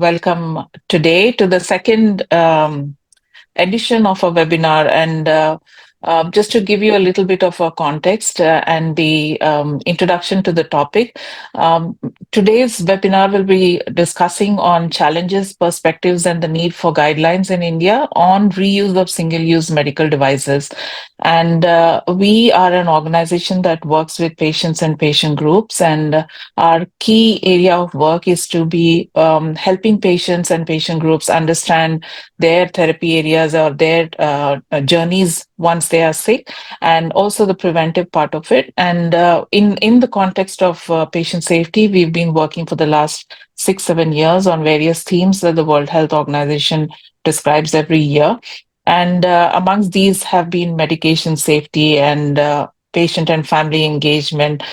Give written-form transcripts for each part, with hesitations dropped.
welcome today to the second edition of a webinar. And just to give you a little bit of a context and the introduction to the topic, um, today's webinar will be discussing on challenges, perspectives, and the need for guidelines in India on reuse of single-use medical devices. And we are an organization that works with patients and patient groups, and our key area of work is to be helping patients and patient groups understand their therapy areas or their journeys once they are sick, and also the preventive part of it. And in the context of patient safety, we've been working for the last 6-7 years on various themes that the World Health Organization describes every year. And amongst these have been medication safety and patient and family engagement,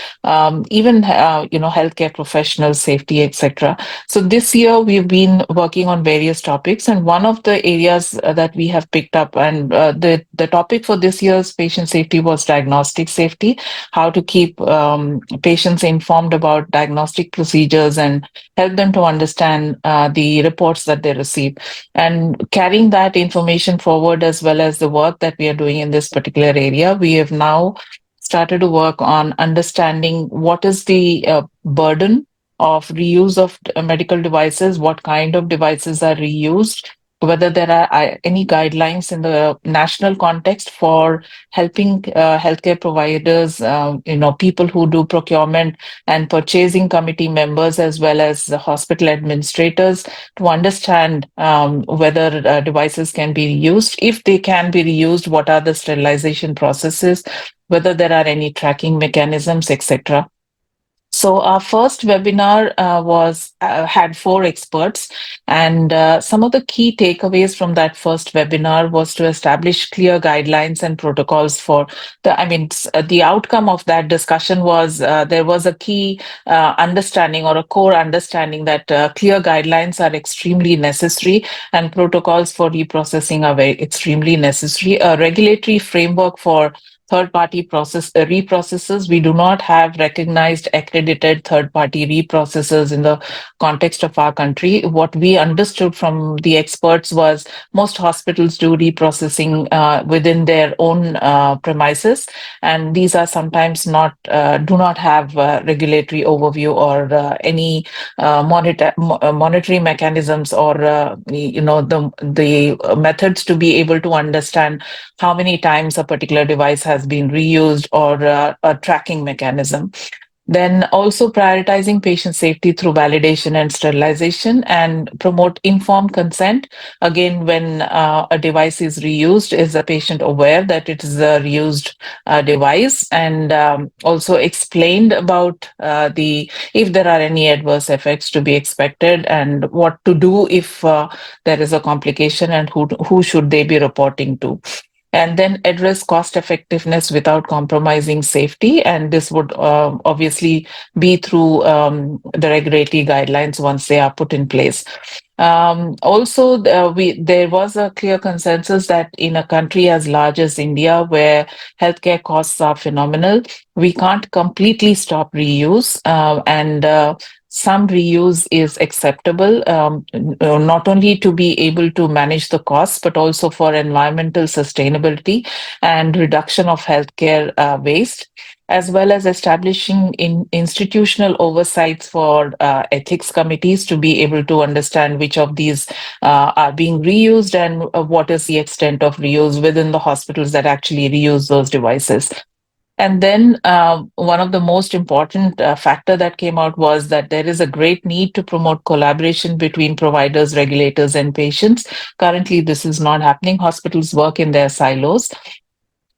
even healthcare professional safety, etc. So this year we've been working on various topics, and one of the areas that we have picked up, and the topic for this year's patient safety was diagnostic safety, how to keep patients informed about diagnostic procedures and help them to understand the reports that they receive. And carrying that information forward, as well as the work that we are doing in this particular area, we have now started to work on understanding what is the burden of reuse of medical devices, what kind of devices are reused, whether there are any guidelines in the national context for helping healthcare providers, people who do procurement and purchasing committee members, as well as the hospital administrators, to understand whether devices can be reused. If they can be reused, what are the sterilization processes, whether there are any tracking mechanisms, etc. So our first webinar was had four experts, and some of the key takeaways from that first webinar was to establish clear guidelines and protocols for the. The outcome of that discussion was there was a key understanding or a core understanding that clear guidelines are extremely necessary and protocols for reprocessing are extremely necessary. A regulatory framework for third-party reprocessors. We do not have recognized accredited third-party reprocessors in the context of our country. What we understood from the experts was most hospitals do reprocessing within their own premises, and these are sometimes not do not have regulatory overview or any monitoring mechanisms or the methods to be able to understand how many times a particular device has been reused, or a tracking mechanism. Then also prioritizing patient safety through validation and sterilization, and promote informed consent. Again, when a device is reused, is the patient aware that it is a reused device? And also explained about the if there are any adverse effects to be expected, and what to do if there is a complication, and who should they be reporting to. And then address cost effectiveness without compromising safety. And this would obviously be through the regulatory guidelines once they are put in place. Also, there was a clear consensus that in a country as large as India, where healthcare costs are phenomenal, we can't completely stop reuse, and some reuse is acceptable, not only to be able to manage the costs, but also for environmental sustainability and reduction of healthcare waste, as well as establishing institutional oversights for ethics committees to be able to understand which of these are being reused, and what is the extent of reuse within the hospitals that actually reuse those devices. And then one of the most important factor that came out was that there is a great need to promote collaboration between providers, regulators, and patients. Currently, this is not happening. Hospitals work in their silos.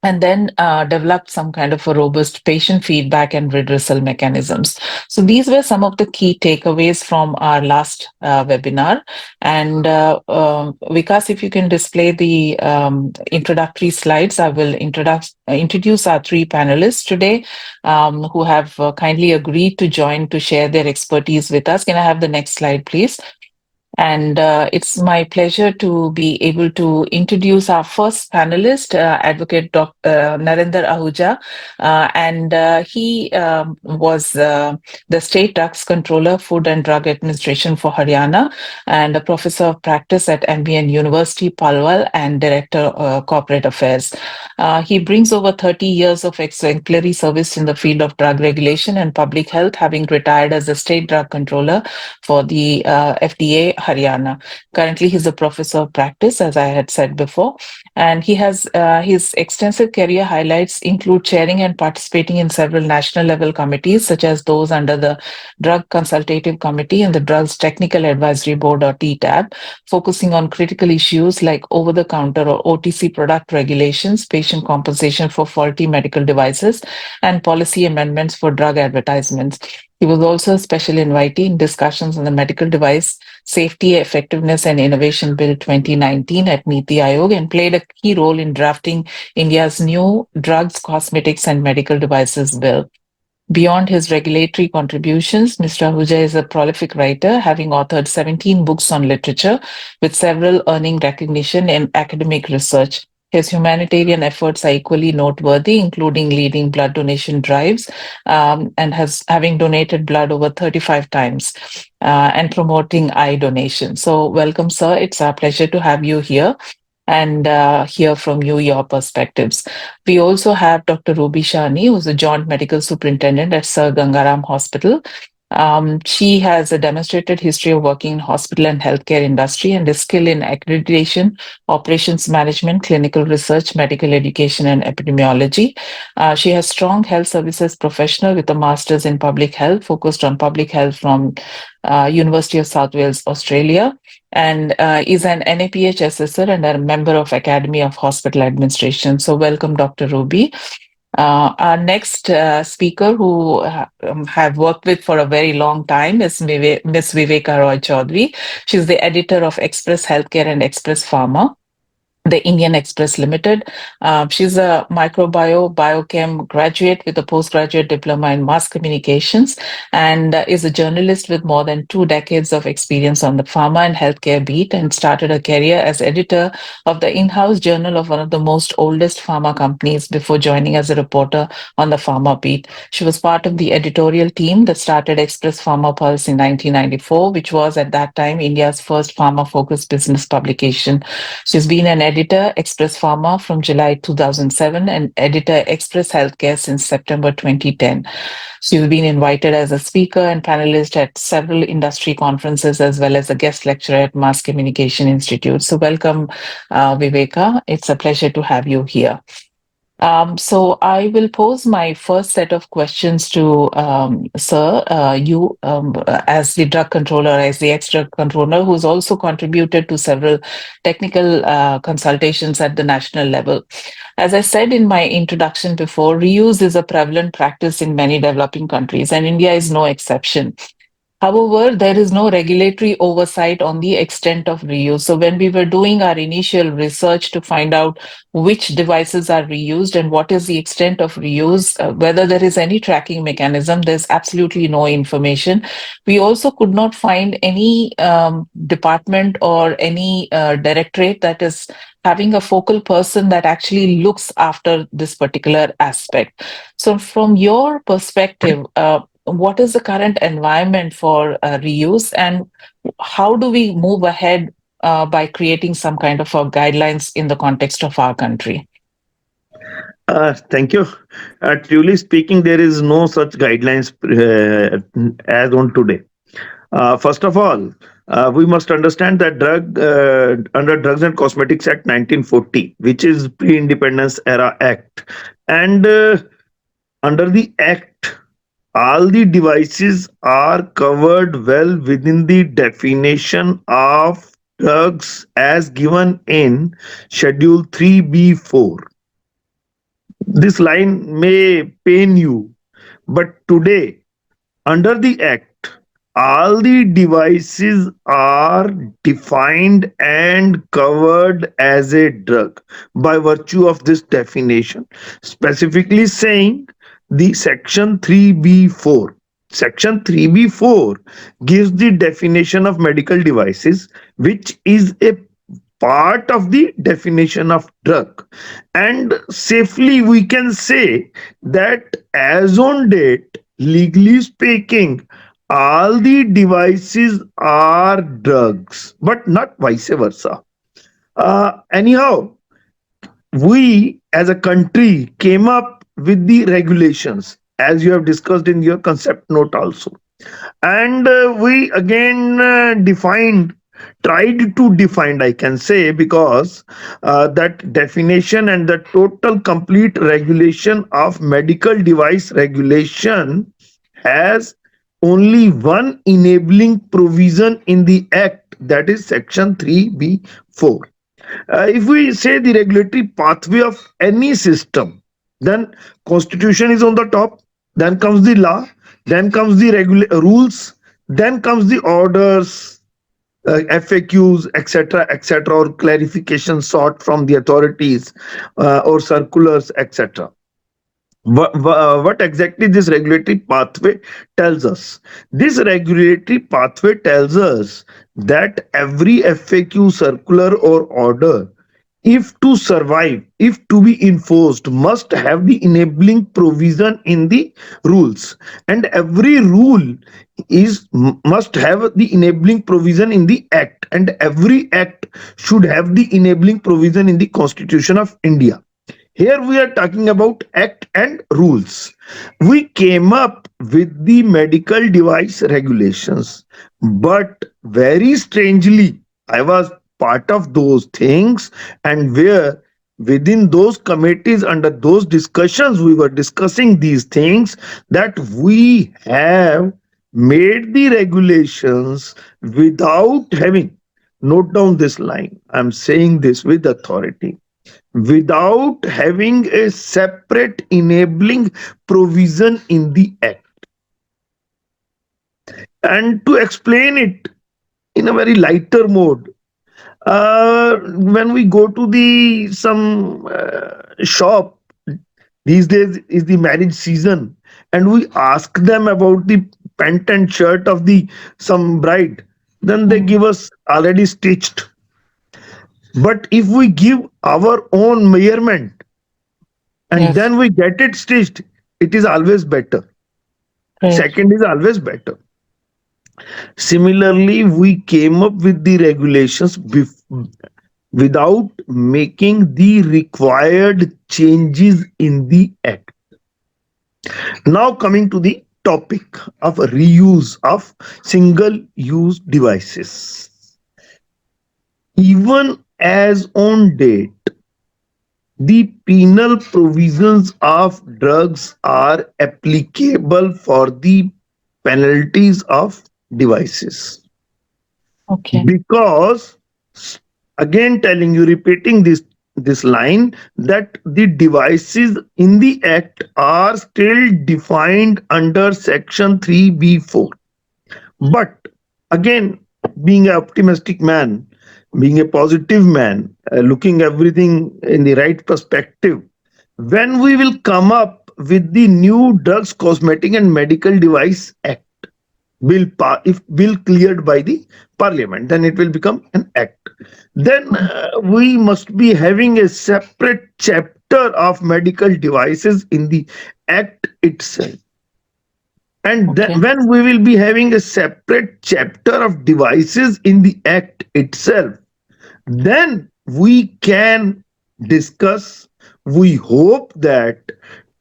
And then develop some kind of a robust patient feedback and redressal mechanisms. So these were some of the key takeaways from our last webinar. And Vikas, if you can display the introductory slides, I will introduce our three panelists today, who have kindly agreed to join to share their expertise with us. Can I have the next slide, please? And it's my pleasure to be able to introduce our first panelist, Advocate Dr. Narendra Ahuja. And he was the State Drugs Controller, Food and Drug Administration for Haryana, and a professor of practice at MBN University, Palwal, and Director Corporate Affairs. He brings over 30 years of exemplary service in the field of drug regulation and public health, having retired as the State Drug Controller for the FDA Haryana. Currently, he's a professor of practice, as I had said before, and he has his extensive career highlights include chairing and participating in several national level committees, such as those under the Drug Consultative Committee and the Drugs Technical Advisory Board, or TTAB, focusing on critical issues like over-the-counter or OTC product regulations, patient compensation for faulty medical devices, and policy amendments for drug advertisements. He was also a special invitee in discussions on the Medical Device Safety, Effectiveness and Innovation Bill 2019 at Niti Aayog, and played a key role in drafting India's new Drugs, Cosmetics and Medical Devices Bill. Beyond his regulatory contributions, Mr. Ahuja is a prolific writer, having authored 17 books on literature, with several earning recognition in academic research. His humanitarian efforts are equally noteworthy, including leading blood donation drives, and has having donated blood over 35 times, and promoting eye donation. So, welcome, sir. It's our pleasure to have you here and hear from you your perspectives. We also have Dr. Ruby Shani, who's a joint medical superintendent at Sir Gangaram Hospital. She has a demonstrated history of working in hospital and healthcare industry and is skilled in accreditation, operations management, clinical research, medical education, and epidemiology. She has strong health services professional with a master's in public health, focused on public health from University of South Wales, Australia, and is an NAPH assessor and a member of Academy of Hospital Administration. So welcome, Dr. Ruby. Our next speaker, who have worked with for a very long time, is Ms. Viveka Roy Chaudhary. She's the editor of Express Healthcare and Express Pharma, the Indian Express Limited. She's a biochem graduate with a postgraduate diploma in mass communications, and is a journalist with more than 2 decades of experience on the pharma and healthcare beat, and started a career as editor of the in-house journal of one of the most oldest pharma companies before joining as a reporter on the pharma beat. She was part of the editorial team that started Express Pharma Pulse in 1994, which was at that time India's first pharma-focused business publication. She's been an editor Express Pharma from July 2007 and editor Express Healthcare since September 2010. She's been invited as a speaker and panelist at several industry conferences, as well as a guest lecturer at Mass Communication Institute. So welcome, Viveka. It's a pleasure to have you here. So I will pose my first set of questions to Sir, you as the drug controller, as the ex-drug controller, who's also contributed to several technical consultations at the national level. As I said in my introduction before, reuse is a prevalent practice in many developing countries, and India is no exception. However, there is no regulatory oversight on the extent of reuse. So when we were doing our initial research to find out which devices are reused and what is the extent of reuse, whether there is any tracking mechanism, there's absolutely no information. We also could not find any department or any directorate that is having a focal person that actually looks after this particular aspect. So from your perspective, what is the current environment for reuse, and how do we move ahead by creating some kind of guidelines in the context of our country? Thank you. Truly speaking, there is no such guidelines as on today. First of all, we must understand that under Drugs and Cosmetics Act 1940, which is Pre-Independence Era Act, and under the Act, all the devices are covered well within the definition of drugs as given in Schedule 3B4. This line may pain you, but today, under the Act, all the devices are defined and covered as a drug by virtue of this definition, specifically saying the Section 3B4. Section 3B4 gives the definition of medical devices, which is a part of the definition of drug. And safely we can say that as on date, legally speaking, all the devices are drugs, but not vice versa. Anyhow, we as a country came up with the regulations, as you have discussed in your concept note also, and we again tried to define, I can say, because that definition and the total complete regulation of medical device regulation has only one enabling provision in the act, that is section 3B4. If we say the regulatory pathway of any system, then constitution is on the top, then comes the law, then comes the rules, then comes the orders, FAQs, etc., etc., or clarification sought from the authorities, or circulars, etc. What exactly this regulatory pathway tells us? This regulatory pathway tells us that every FAQ, circular, or order, if to survive, if to be enforced, must have the enabling provision in the rules, and every rule must have the enabling provision in the act, and every act should have the enabling provision in the Constitution of India. Here we are talking about act and rules. We came up with the medical device regulations, but very strangely, I was part of those things, and where within those committees, under those discussions, we were discussing these things, that we have made the regulations without having, note down this line, I'm saying this with authority, without having a separate enabling provision in the act. And to explain it in a very lighter mode, when we go to the some shop, these days is the marriage season, and we ask them about the pant and shirt of the some bride, then they Mm. give us already stitched. But if we give our own measurement and Yes, then we get it stitched, it is always better. great. Second is always better. Similarly, we came up with the regulations without making the required changes in the act. Now, coming to the topic of reuse of single use devices. Even as on date, the penal provisions of drugs are applicable for the penalties of devices, Okay, because, again telling you, repeating this line, that the devices in the act are still defined under section 3B4. But again, being an optimistic man, being a positive man, looking everything in the right perspective, when we will come up with the new drugs, cosmetic and medical device act, if bill cleared by the parliament, then it will become an act. Then mm, we must be having a separate chapter of medical devices in the act itself. And then okay, when we will be having a separate chapter of devices in the act itself, then we can discuss, we hope that,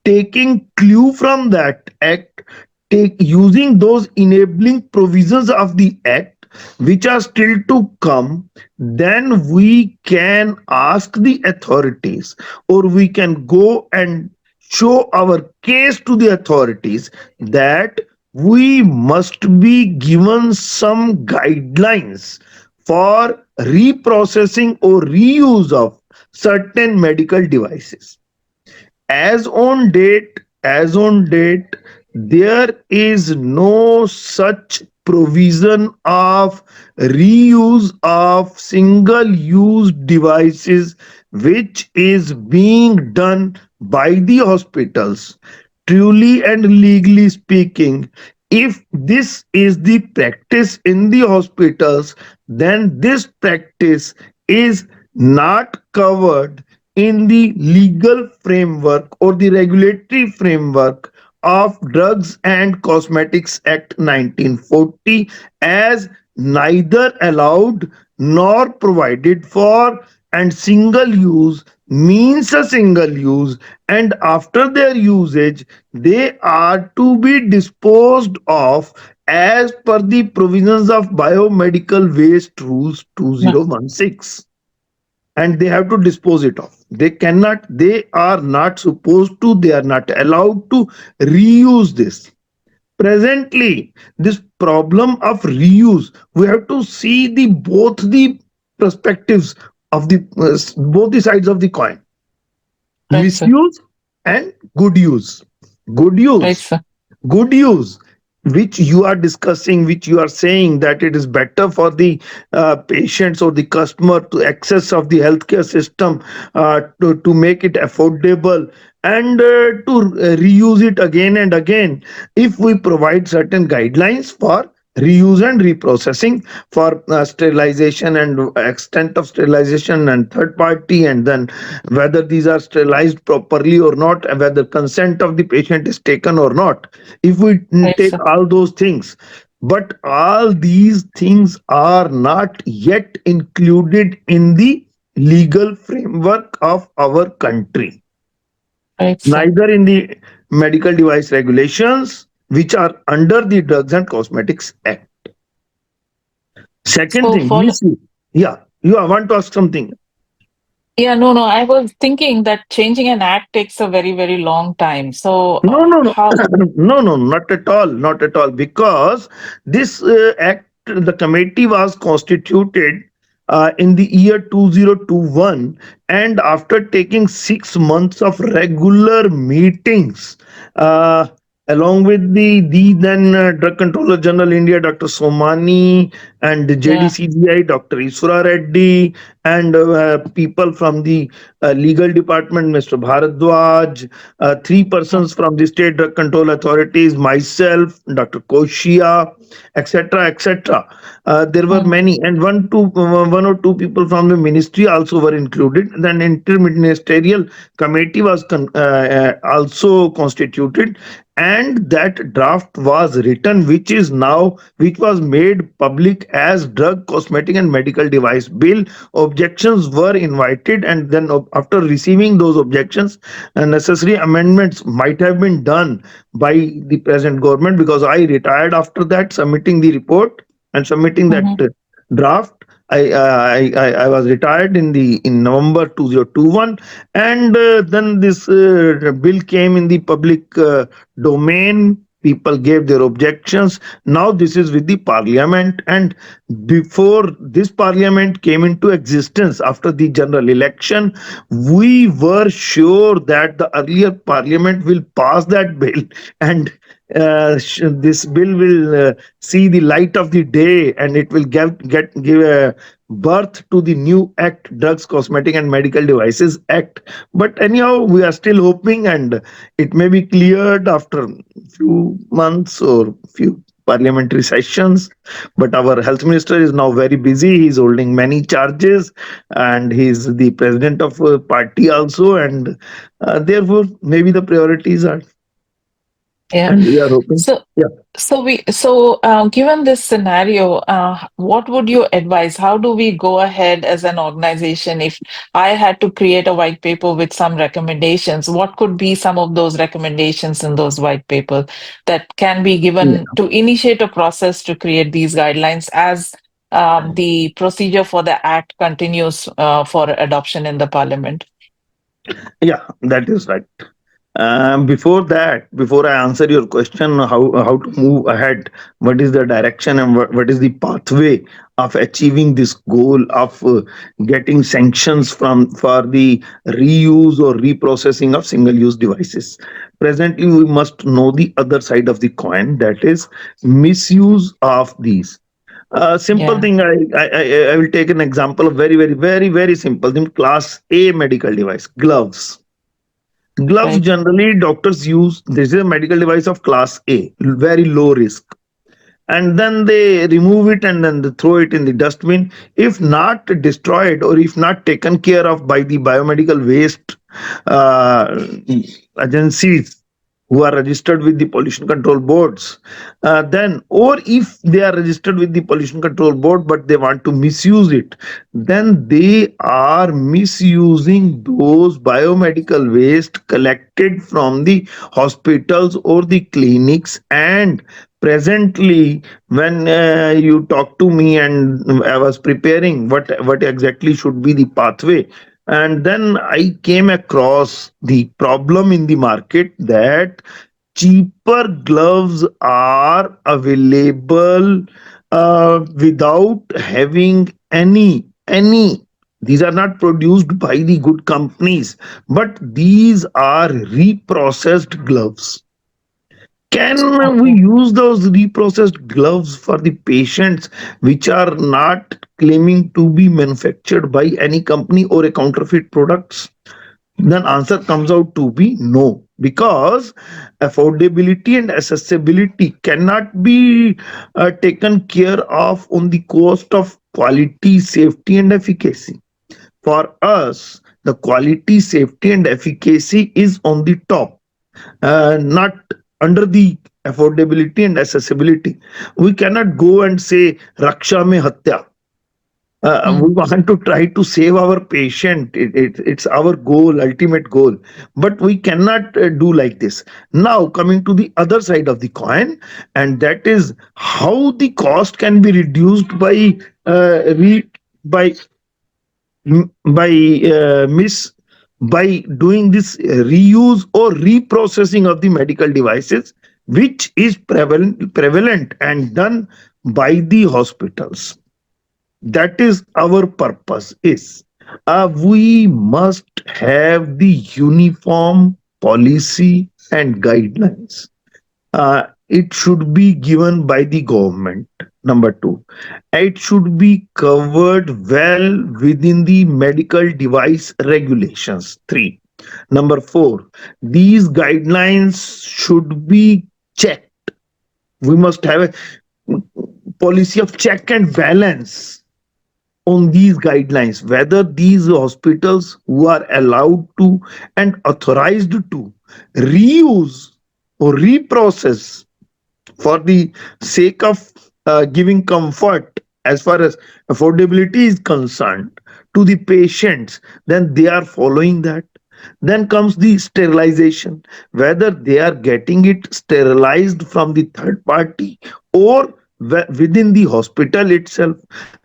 taking clue from that act, take using those enabling provisions of the act which are still to come, then we can ask the authorities, or we can go and show our case to the authorities, that we must be given some guidelines for reprocessing or reuse of certain medical devices. As on date, there is no such provision of reuse of single use devices which is being done by the hospitals. Truly and legally speaking, If this is the practice in the hospitals, then this practice is not covered in the legal framework or the regulatory framework of Drugs and Cosmetics Act 1940, as neither allowed nor provided for, and single use means a single use, and after their usage they are to be disposed of as per the provisions of Biomedical Waste Rules Yeah. 2016, and they have to dispose it off. They are not supposed to, they are not allowed to reuse this. Presently, this problem of reuse, we have to see the both the perspectives of the both the sides of the coin: Right, sir. misuse and good use. Good Right, use, sir. good use, which you are discussing, which you are saying that it is better for the patients or the customer to access of the healthcare system, to make it affordable, and to reuse it again and again, if we provide certain guidelines for reuse and reprocessing, for sterilization and extent of sterilization and third party, and then whether these are sterilized properly or not, and whether consent of the patient is taken or not, if we Right, take sir. all those things. But all these things are not yet included in the legal framework of our country, Right, sir. neither in the medical device regulations, which are under the Drugs and Cosmetics Act. Second So thing, follow. misuse. Yeah, you want to ask something? Yeah, no, no. I was thinking that changing an act takes a very, very long time. So No, no, no, how? no, no, not at all, not at all. Because this act, the committee was constituted in the year 2021, and after taking 6 months of regular meetings, uh, along with the then Drug Controller General India, Dr. Somani, and the Yeah. JDCGI, Dr. Iswara Reddy, and people from the legal department, Mr. Bharadwaj, three Mm, persons from the state drug control authorities, myself, Dr. Koshia, etc., etc. There were mm, many, and one or two people from the ministry also were included. Then interministerial committee was also constituted, and that draft was written, which was made public as Drug, Cosmetic, and Medical Device Bill. Objections were invited, and then after receiving those objections, necessary amendments might have been done by the present government, because I retired after that, submitting the report and submitting that mhm. draft. I was retired in November 2021, and then this bill came in the public domain. People gave their objections. Now this is with the parliament, and before this parliament came into existence after the general election, we were sure that the earlier parliament will pass that bill, and this bill will see the light of the day, and it will give a birth to the new act, Drugs, Cosmetic, and Medical Devices Act. But anyhow, we are still hoping, and it may be cleared after few months or few parliamentary sessions. But our health minister is now very busy. He's holding many charges, and he's the president of a party also, and therefore maybe the priorities are, Yeah. and we are hoping. So, Yeah. given this scenario, what would you advise? How do we go ahead as an organization? If I had to create a white paper with some recommendations, what could be some of those recommendations in those white papers that can be given to initiate a process to create these guidelines as the procedure for the act continues for adoption in the parliament? Yeah, that is right. Before that, before I answer your question, how to move ahead, what is the direction, and what is the pathway of achieving this goal of getting sanctions from for the reuse or reprocessing of single-use devices? Presently, we must know the other side of the coin, that is misuse of these. Simple Yeah. thing. I will take an example of very simple thing. Class A medical device, gloves. Gloves Right. generally doctors use. This is a medical device of class A, very low risk, and then they remove it and then they throw it in the dustbin. If not destroyed or if not taken care of by the biomedical waste uh, agencies who are registered with the pollution control boards, then, or if they are registered with the pollution control board but they want to misuse it, then they are misusing those biomedical waste collected from the hospitals or the clinics. And presently, when you talk to me and I was preparing what exactly should be the pathway, and then I came across the problem in the market that cheaper gloves are available without having any. These are not produced by the good companies, but these are reprocessed gloves. Can we Okay. use those reprocessed gloves for the patients which are not claiming to be manufactured by any company or a counterfeit products? Then answer comes out to be no, because affordability and accessibility cannot be taken care of on the cost of quality, safety, and efficacy. For us, the quality, safety, and efficacy is on the top, not under the affordability and accessibility. We cannot go and say Raksha mein Hatya. We Mm. want to try to save our patient. It's our goal, ultimate goal. But we cannot do like this. Now, coming to the other side of the coin, and that is how the cost can be reduced by by miss by doing this reuse or reprocessing of the medical devices, which is prevalent and done by the hospitals. That is our purpose is, we must have the uniform policy and guidelines. It should be given by the government. Number two, it should be covered well within the medical device regulations. Three, number four, these guidelines should be checked. We must have a policy of check and balance on these guidelines, whether these hospitals who are allowed to and authorized to reuse or reprocess for the sake of giving comfort as far as affordability is concerned to the patients, then they are following that. Then comes the sterilization, whether they are getting it sterilized from the third party or within the hospital itself.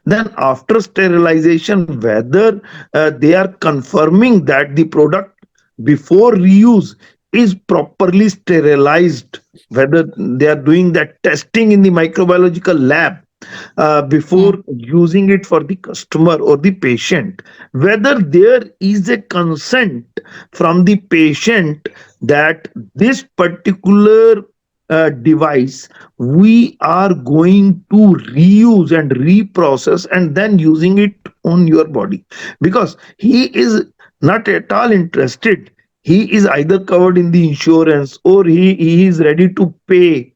Then after sterilization, whether they are confirming that the product before reuse is properly sterilized, whether they are doing that testing in the microbiological lab before Mm. using it for the customer or the patient, whether there is a consent from the patient that this particular device we are going to reuse and reprocess and then using it on your body, because he is not at all interested. He is either covered in the insurance or he is ready to pay,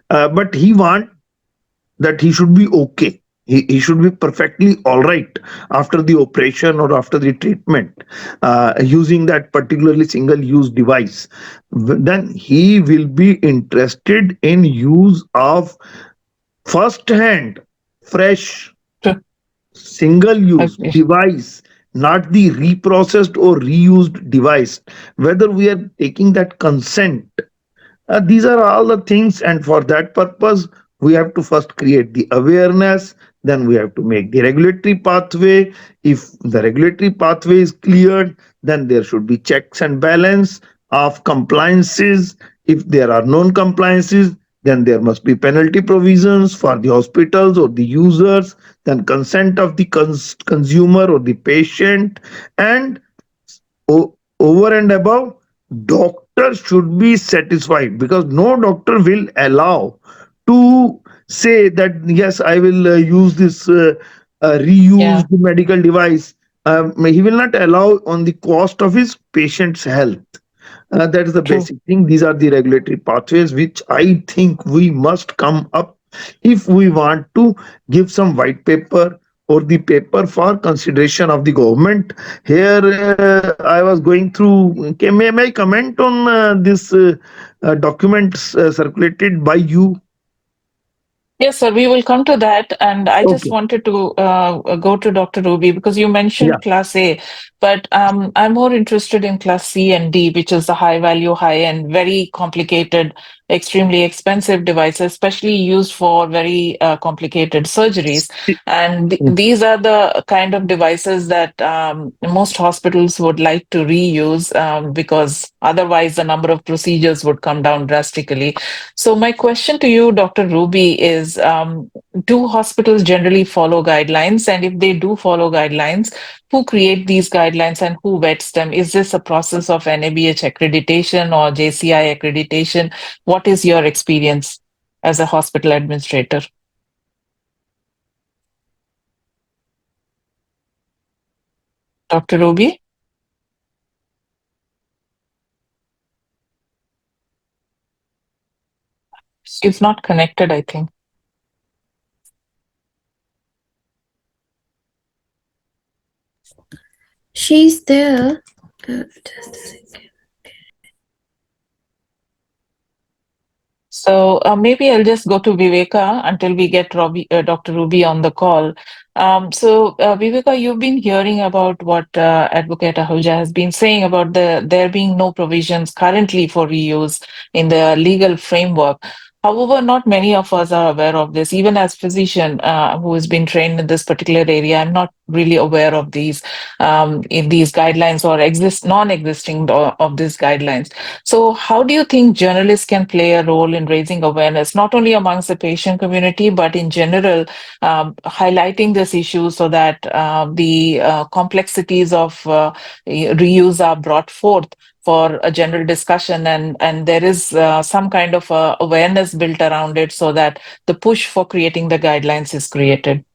but he wants that he should be okay. He should be perfectly all right after the operation or after the treatment using that particularly single use device. Then he will be interested in use of first hand, fresh, Sure. single use Okay. device, not the reprocessed or reused device. Whether we are taking that consent, these are all the things, and for that purpose, we have to first create the awareness, then we have to make the regulatory pathway. If the regulatory pathway is cleared, then there should be checks and balance of compliances. If there are non compliances, then there must be penalty provisions for the hospitals or the users, then consent of the consumer or the patient, and over and above, doctor should be satisfied, because no doctor will allow to say that yes, I will use this Yeah. reused medical device. He will not allow on the cost of his patient's health. That is the True. basic thing. These are the regulatory pathways which I think we must come up if we want to give some white paper or the paper for consideration of the government. Here, I was going through. May I comment on this documents circulated by you? Yes, sir, we will come to that. And I just Okay. wanted to go to Dr. Ruby because you Yeah. mentioned Class A, but I'm more interested in Class C and D, which is the high value, high end, very complicated, extremely expensive devices, especially used for very complicated surgeries. And these are the kind of devices that most hospitals would like to reuse because otherwise the number of procedures would come down drastically. So my question to you, Dr. Ruby, is do hospitals generally follow guidelines? And if they do follow guidelines, who create these guidelines and who vets them? Is this a process of NABH accreditation or JCI accreditation? What is your experience as a hospital administrator? Dr. Ruby, she's not connected, I think. She's there. Just a second. So maybe I'll just go to Viveka until we get Dr. Ruby on the call. Viveka, you've been hearing about what Advocate Ahuja has been saying about there being no provisions currently for reuse in the legal framework. However, not many of us are aware of this. Even as physician who has been trained in this particular area, I'm not really aware of in these guidelines or non-existing of these guidelines. So, how do you think journalists can play a role in raising awareness, not only amongst the patient community, but in general, highlighting this issue so that the complexities of reuse are brought forth for a general discussion and there is some kind of awareness built around it so that the push for creating the guidelines is created?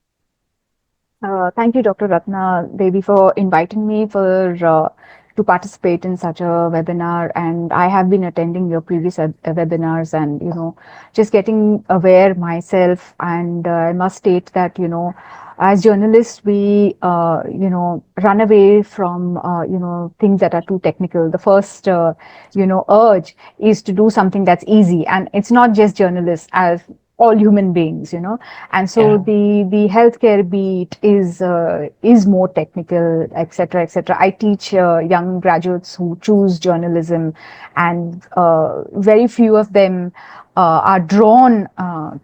Thank you, Dr. Ratna Devi, for inviting me to participate in such a webinar. And I have been attending your previous webinars, and just getting aware myself. And I must state that as journalists, we run away from things that are too technical. The first urge is to do something that's easy, and it's not just journalists, as all human beings, and so Yeah. the healthcare beat is more technical, etc., etc. I teach young graduates who choose journalism, and very few of them are drawn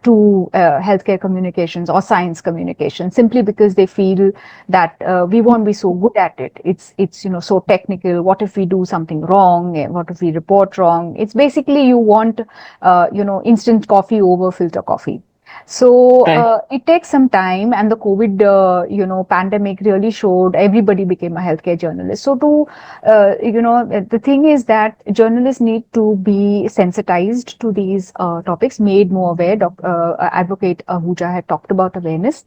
to healthcare communications or science communication, simply because they feel that we won't be so good at it. It's so technical. What if we do something wrong? What if we report wrong? It's basically you want instant coffee over filter coffee. So Right. it takes some time, and the COVID, pandemic really showed everybody became a healthcare journalist. So the thing is that journalists need to be sensitized to these topics, made more aware. Advocate Ahuja had talked about awareness.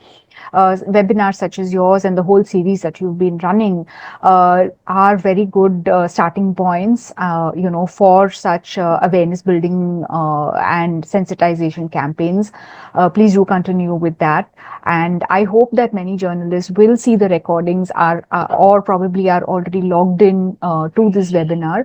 Webinars such as yours and the whole series that you've been running are very good starting points, for such awareness building and sensitization campaigns. Please do continue with that. And I hope that many journalists will see the recordings or probably are already logged in to this webinar,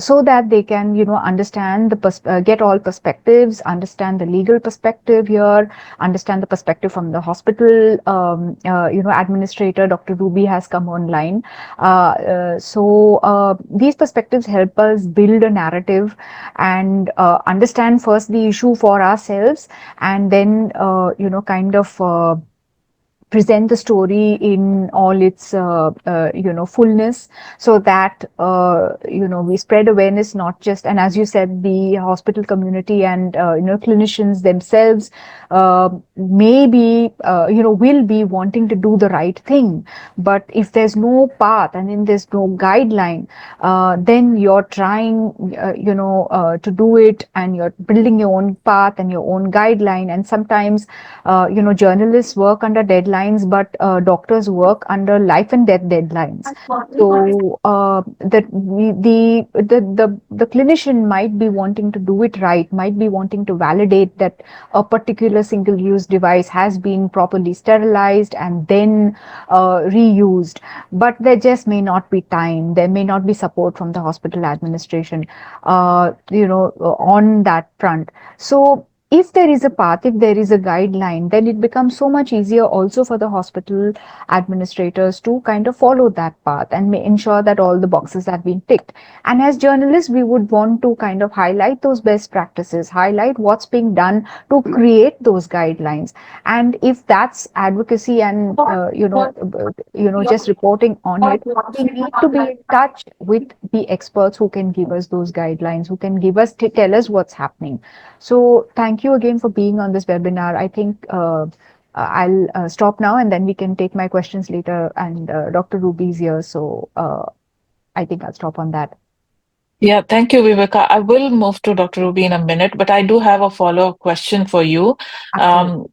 so that they can, understand get all perspectives, understand the legal perspective here, understand the perspective from the hospital, administrator. Dr. Ruby has come online. These perspectives help us build a narrative and understand first the issue for ourselves, and then, kind of present the story in all its fullness, so that we spread awareness, not just, and as you said, the hospital community and clinicians themselves will be wanting to do the right thing. But if there's no path and then there's no guideline, then you're trying to do it, and you're building your own path and your own guideline. And sometimes journalists work under deadline, guidelines, but doctors work under life and death deadlines. So the clinician might be wanting to do it right, might be wanting to validate that a particular single-use device has been properly sterilized and then reused, but there just may not be time. There may not be support from the hospital administration, on that front. So if there is a path, if there is a guideline, then it becomes so much easier also for the hospital administrators to kind of follow that path and ensure that all the boxes have been ticked. And as journalists, we would want to kind of highlight those best practices, highlight what's being done to create those guidelines. And if that's advocacy and just reporting on it, we need to be in touch with the experts who can give us those guidelines, who can give us tell us what's happening. So thank you again for being on this webinar. I think I'll stop now, and then we can take my questions later. And Dr. Ruby's here, so I think I'll stop on that. Yeah, thank you, Viveka. I will move to Dr. Ruby in a minute, but I do have a follow-up question for you.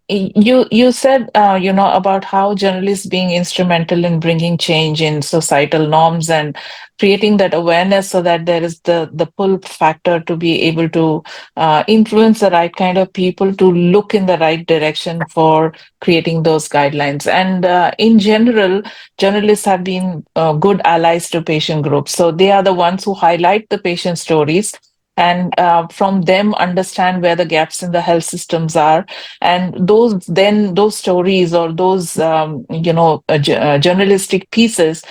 You said, about how journalists being instrumental in bringing change in societal norms and creating that awareness so that there is the pull factor to be able to influence the right kind of people to look in the right direction for creating those guidelines. And in general, journalists have been good allies to patient groups. So they are the ones who highlight the patient stories and from them understand where the gaps in the health systems are. And those stories or those, journalistic pieces,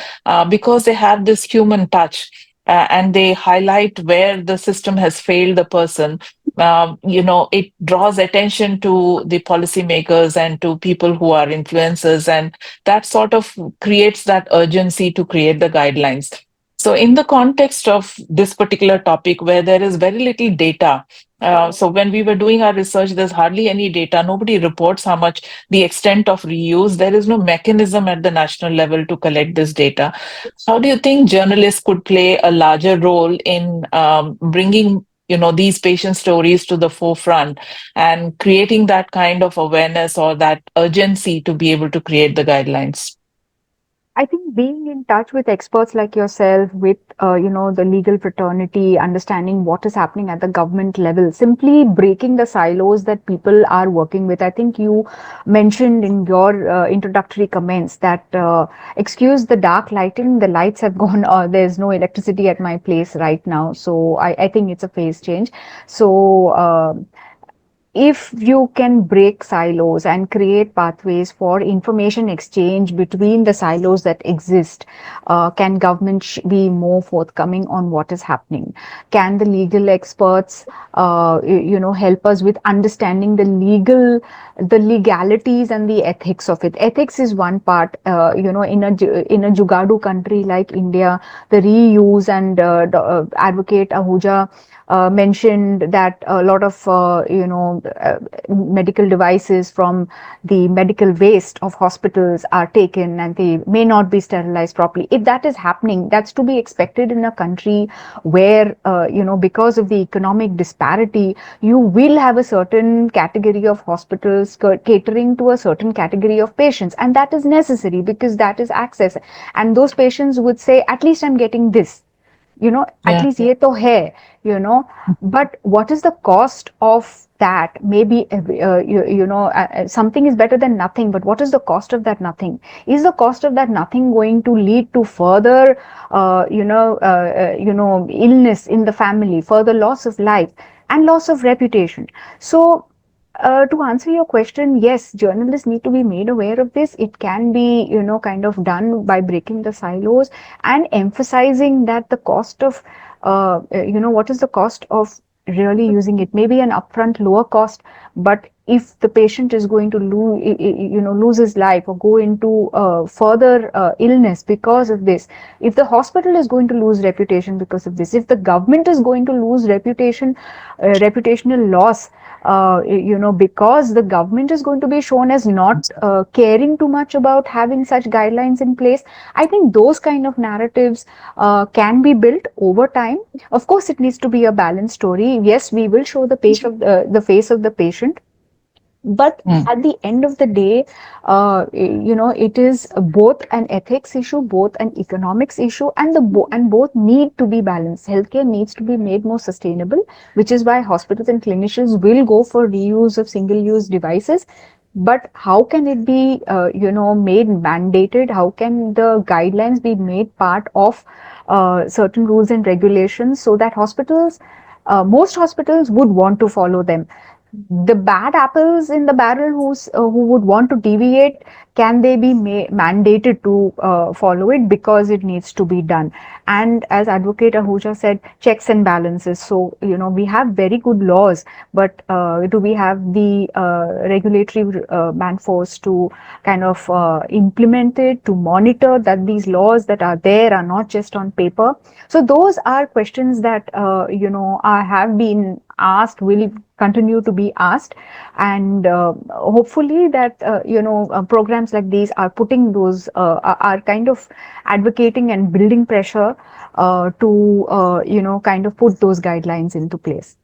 because they have this human touch and they highlight where the system has failed the person. It draws attention to the policymakers and to people who are influencers, and that sort of creates that urgency to create the guidelines. So in the context of this particular topic where there is very little data, so when we were doing our research, there's hardly any data. Nobody reports how much the extent of reuse. There is no mechanism at the national level to collect this data. How do you think journalists could play a larger role in bringing these patient stories to the forefront and creating that kind of awareness or that urgency to be able to create the guidelines? I think being in touch with experts like yourself, with the legal fraternity, understanding what is happening at the government level, simply breaking the silos that people are working with. I think you mentioned in your introductory comments that excuse the dark lighting, the lights have gone. There's no electricity at my place right now, so I think it's a phase change. So. If you can break silos and create pathways for information exchange between the silos that exist, can government be more forthcoming on what is happening? Can the legal experts, help us with understanding the legalities and the ethics of it? Ethics is one part. In a Jugadu country like India, the reuse and advocate Ahuja mentioned that a lot of medical devices from the medical waste of hospitals are taken and they may not be sterilized properly. If that is happening, that's to be expected in a country where because of the economic disparity, you will have a certain category of hospitals catering to a certain category of patients, and that is necessary because that is access, and those patients would say, at least I'm getting this, at least ye to hai, but what is the cost of that? Maybe something is better than nothing, but what is the cost of that nothing? Is the cost of that nothing going to lead to further illness in the family, further loss of life and loss of reputation? So to answer your question, yes, journalists need to be made aware of this. It can be, kind of done by breaking the silos and emphasizing that the cost of, what is the cost of really using it? Maybe an upfront lower cost, but if the patient is going to lose his life or go into further illness because of this, if the hospital is going to lose reputation because of this, if the government is going to lose reputational loss, because the government is going to be shown as not caring too much about having such guidelines in place, I think those kind of narratives can be built over time. Of course, it needs to be a balanced story. Yes, we will show the face of the patient, But Mm. at the end of the day, it is both an ethics issue, both an economics issue, and and both need to be balanced. Healthcare needs to be made more sustainable, which is why hospitals and clinicians will go for reuse of single use devices. But how can it be made mandated? How can the guidelines be made part of certain rules and regulations, so that most hospitals would want to follow them? The bad apples in the barrel who would want to deviate, can they be mandated to follow it because it needs to be done? And as Advocate Ahuja said, checks and balances. So we have very good laws, but do we have the regulatory man force to kind of implement it, to monitor that these laws that are there are not just on paper? So those are questions that have been asked, will continue to be asked, and hopefully that programs like these are putting those are kind of advocating and building pressure to kind of put those guidelines into place.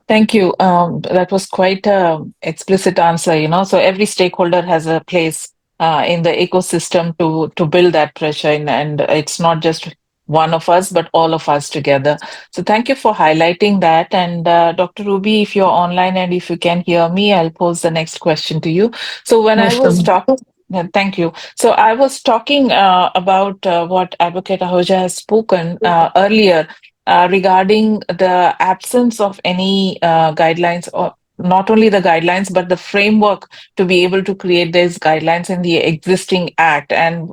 Thank you. That was quite a explicit answer, So every stakeholder has a place in the ecosystem to build that pressure, and it's not just one of us, but all of us together. So thank you for highlighting that. And Dr. Ruby, if you're online and if you can hear me, I'll pose the next question to you. So when I was talking, thank you. So I was talking about what Advocate Ahoja has spoken earlier regarding the absence of any guidelines, or not only the guidelines but the framework to be able to create these guidelines in the existing act, and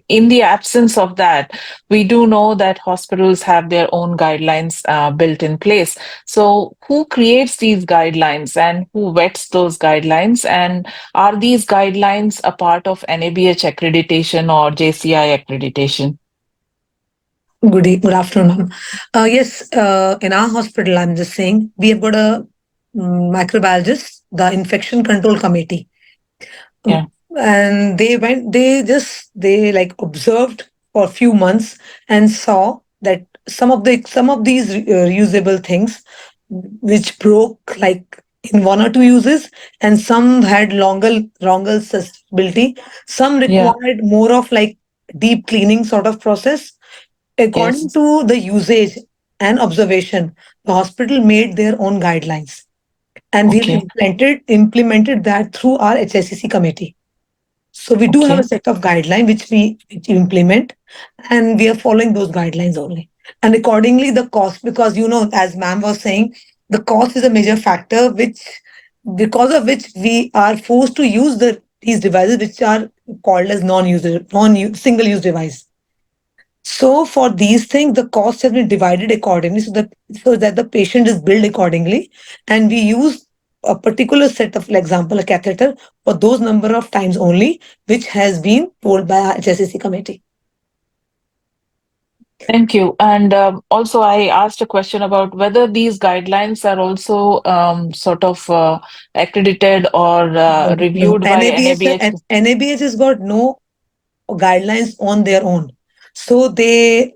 in the absence of that, we do know that hospitals have their own guidelines built in place. So who creates these guidelines and who vets those guidelines, and are these guidelines a part of NABH accreditation or JCI accreditation? Good afternoon, ma'am. Yes, in our hospital, I'm just saying, we have got a microbiologist, the infection control committee. Yeah. And they like observed for a few months and saw that some of these reusable things which broke like in one or two uses, and some had longer sustainability, some Yeah. required more of like deep cleaning sort of process. According Yes. to the usage and observation, the hospital made their own guidelines, and we've Okay. implemented that through our HSCC committee. So we do have a Okay. set of guidelines which we implement, and we are following those guidelines only. And accordingly, the cost, because as ma'am was saying, the cost is a major factor, which because of which we are forced to use these devices, which are called as single use device. So for these things, the cost has been divided accordingly, so that the patient is billed accordingly, and we use a particular set of, for example, a catheter for those number of times only, which has been told by our HSCC committee. Thank you. And also, I asked a question about whether these guidelines are also sort of accredited or No, reviewed by NABH, NABH. NABH has got no guidelines on their own, so they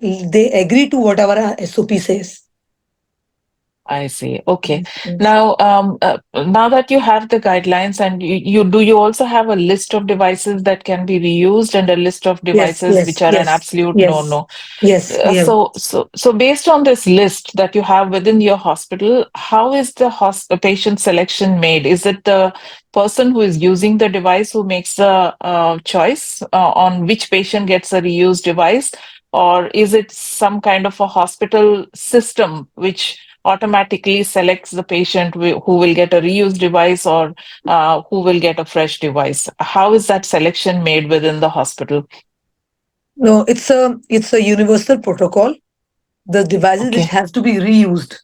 agree to whatever our SOP says. I see. Okay. Yes. Now, now that you have the guidelines, and you also have a list of devices that can be reused and a list of Yes, devices which yes, are an yes, absolute yes, no-no. yes. We have. So based on this list that you have within your hospital, how is the patient selection made? Is it the person who is using the device who makes the choice on which patient gets a reused device, or is it some kind of a hospital system which automatically selects the patient who will get a reused device, or who will get a fresh device? How is that selection made within the hospital? No, it's a universal protocol. The devices which Okay. have to be reused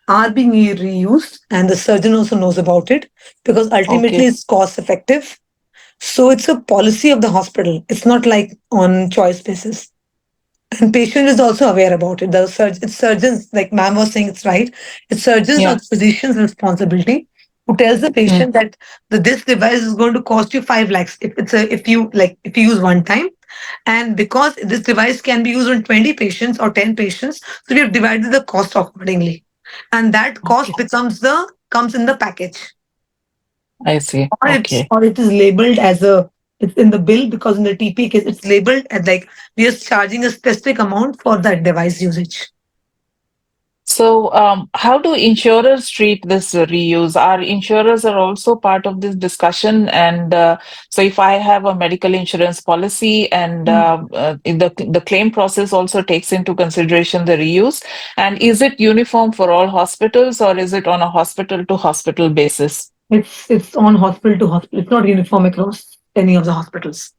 are being reused, and the surgeon also knows about it, because ultimately Okay. it's cost effective. So it's a policy of the hospital. It's not like on choice basis. And patient is also aware about it. It's surgeons, like ma'am was saying, it's right. It's surgeons or Yeah. the physician's responsibility who tells the Mm. patient that this device is going to cost you 5 lakhs if you use one time. And because this device can be used on 20 patients or 10 patients, so we have divided the cost accordingly. and that cost Okay. becomes the comes in the package, I see. Okay. or it is labeled as a, it's in the bill, because in the TP case it's labeled as like we are charging a specific amount for that device usage. So, how do insurers treat this reuse? Our insurers are also part of this discussion. And so, if I have a medical insurance policy, and the claim process also takes into consideration the reuse, and is it uniform for all hospitals, or is it on a hospital to hospital basis? It's on hospital to hospital. It's not uniform across any of the hospitals.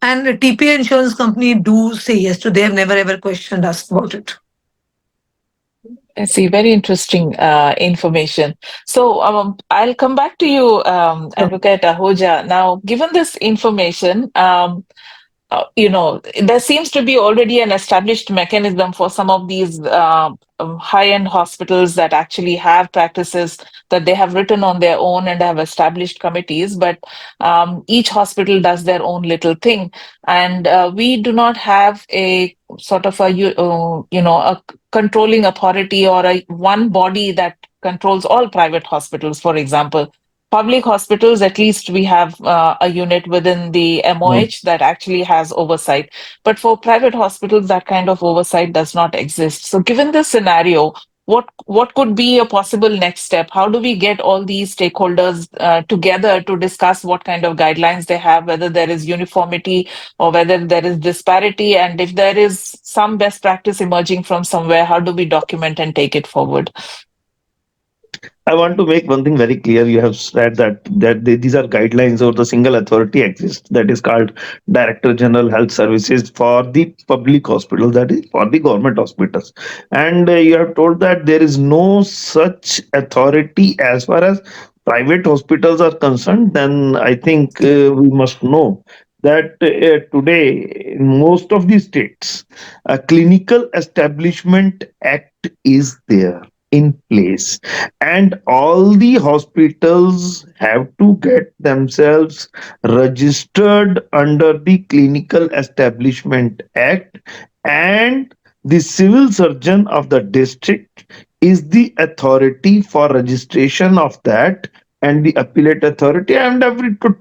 And the TPA insurance company do say yes to. They have never ever questioned us about it. I see. Very interesting information. So I'll come back to you, So Advocate Ahoja. Now, given this information, there seems to be already an established mechanism for some of these high-end hospitals that actually have practices that they have written on their own and have established committees, but each hospital does their own little thing. And we do not have a sort of a controlling authority or a one body that controls all private hospitals, for example. Public hospitals, at least we have a unit within the MOH that actually has oversight. But for private hospitals, that kind of oversight does not exist. So, given this scenario, what could be a possible next step? How do we get all these stakeholders together to discuss what kind of guidelines they have, whether there is uniformity or whether there is disparity, and if there is some best practice emerging from somewhere, how do we document and take it forward? I want to make one thing very clear. You have said that these are guidelines, or the single authority exists, that is called Director General Health Services for the public hospitals, that is for the government hospitals. And you have told that there is no such authority as far as private hospitals are concerned. Then I think we must know that today in most of the states, a Clinical Establishment Act is there in place, and all the hospitals have to get themselves registered under the Clinical Establishment Act, and the civil surgeon of the district is the authority for registration of that, and the appellate authority, and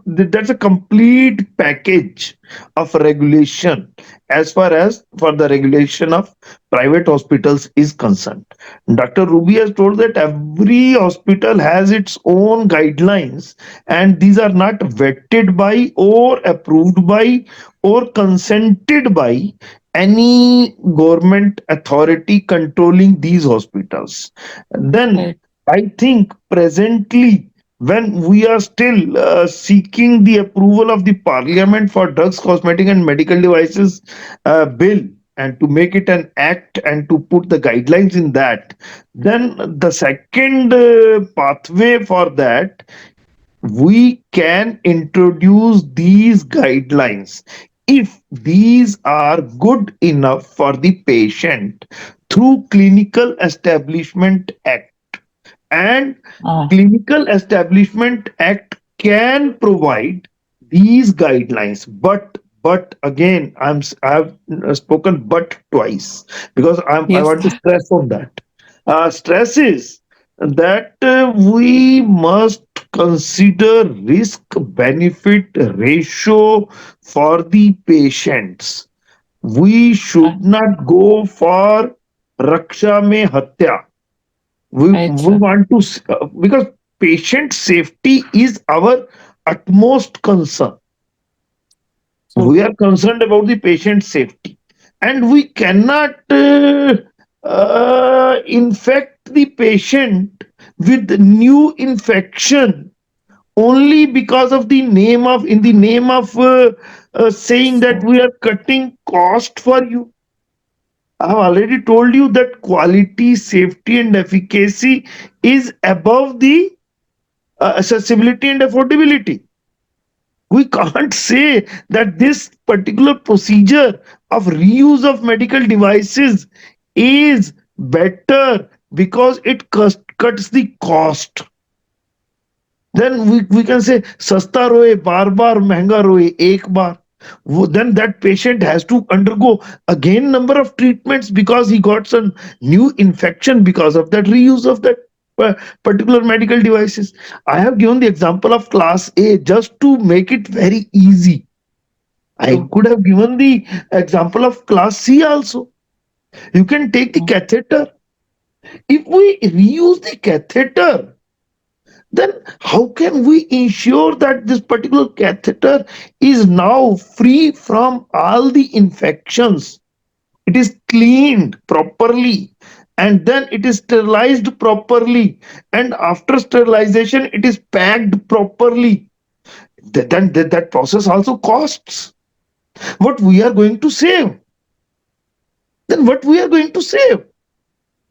that's a complete package of regulation as far as for the regulation of private hospitals is concerned. Dr. Ruby has told that every hospital has its own guidelines, and these are not vetted by or approved by or consented by any government authority controlling these hospitals. Then Right. I think presently, when we are still seeking the approval of the parliament for drugs, cosmetic, and medical devices bill, and to make it an act and to put the guidelines in that, then the second pathway for that, we can introduce these guidelines if these are good enough for the patient through Clinical Establishment Act. And Uh, Clinical Establishment Act can provide these guidelines, but again, I've spoken but twice, because I yes. want to stress on that. Stress is that we must consider risk benefit ratio for the patients. We Right, should not go for raksha mein hatya. right, We sir. want to because patient safety is our utmost concern. True. We are concerned about the patient safety, and we cannot infect the patient with new infection only because of the name of in the name of saying that we are cutting cost for you. I have already told you that quality, safety, and efficacy is above the accessibility and affordability. We can't say that this particular procedure of reuse of medical devices is better because it cuts the cost. Then we can say sasta roye bar bar, महंगा roye ek bar. then that patient has to undergo again number of treatments because he got some new infection because of that reuse of that uh, particular medical devices. I have given the example of class A just to make it very easy. I True. could have given the example of class C also. You can take the Mm. catheter. If we reuse the catheter, then how can we ensure that this particular catheter is now free from all the infections? It is cleaned properly and then it is sterilized properly. And after sterilization, it is packed properly. Then that process also costs. What we are going to save? Then what we are going to save?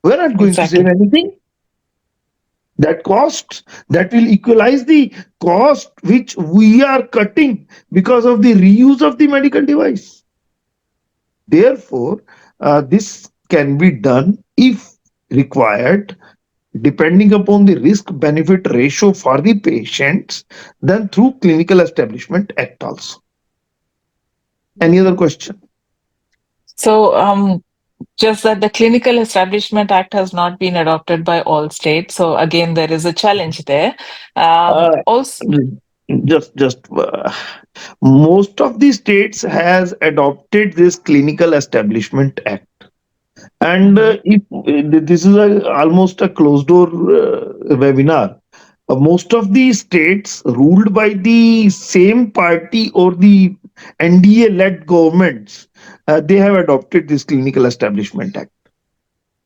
We are not going to save Exactly. anything. That cost that will equalize the cost which we are cutting because of the reuse of the medical device. Therefore, this can be done if required, depending upon the risk benefit ratio for the patients, then through Clinical Establishment Act also. Any other question? So, just that the Clinical Establishment Act has not been adopted by all states. So again, there is a challenge there. Uh, Also, just most of the states has adopted this Clinical Establishment Act. And Mhm. if this is almost a closed door webinar, most of the states ruled by the same party or the NDA led governments, they have adopted this Clinical Establishment Act.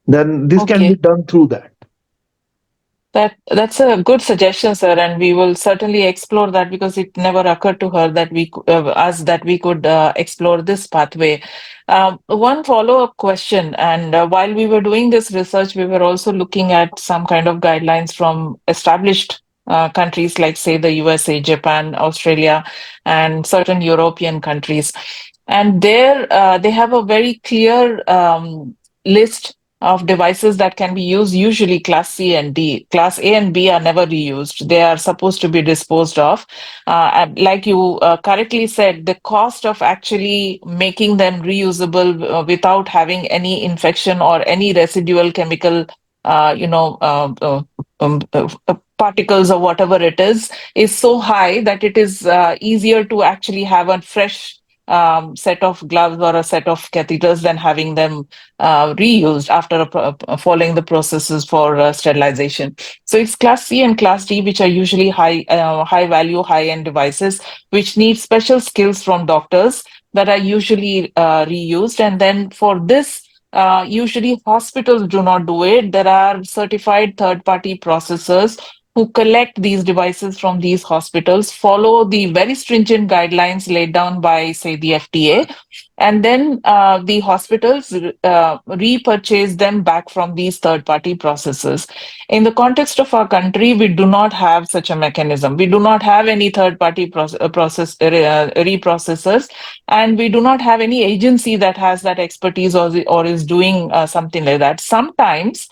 Then this can be Okay. done through that. That's a good suggestion, sir, and we will certainly explore that because it never occurred to her that us that we could explore this pathway. One follow-up question, and while we were doing this research, we were also looking at some kind of guidelines from established countries like, say, the USA, Japan, Australia, and certain European countries, and there they have a very clear list of devices that can be used, usually class C and D. Class A and B are never reused. They are supposed to be disposed of. And like you correctly said, the cost of actually making them reusable without having any infection or any residual chemical, particles or whatever it is so high that it is easier to actually have a fresh set of gloves or a set of catheters than having them reused after following the processes for sterilization. So it's class C and class D, which are usually high value, high end devices, which need special skills from doctors that are usually reused. And then for this, usually hospitals do not do it. There are certified third party processors who collect these devices from these hospitals, follow the very stringent guidelines laid down by, say, the FDA, and then the hospitals repurchase them back from these third party processors. In the context of our country, we do not have such a mechanism. We do not have any third party reprocessors, and we do not have any agency that has that expertise or is doing something like that. Sometimes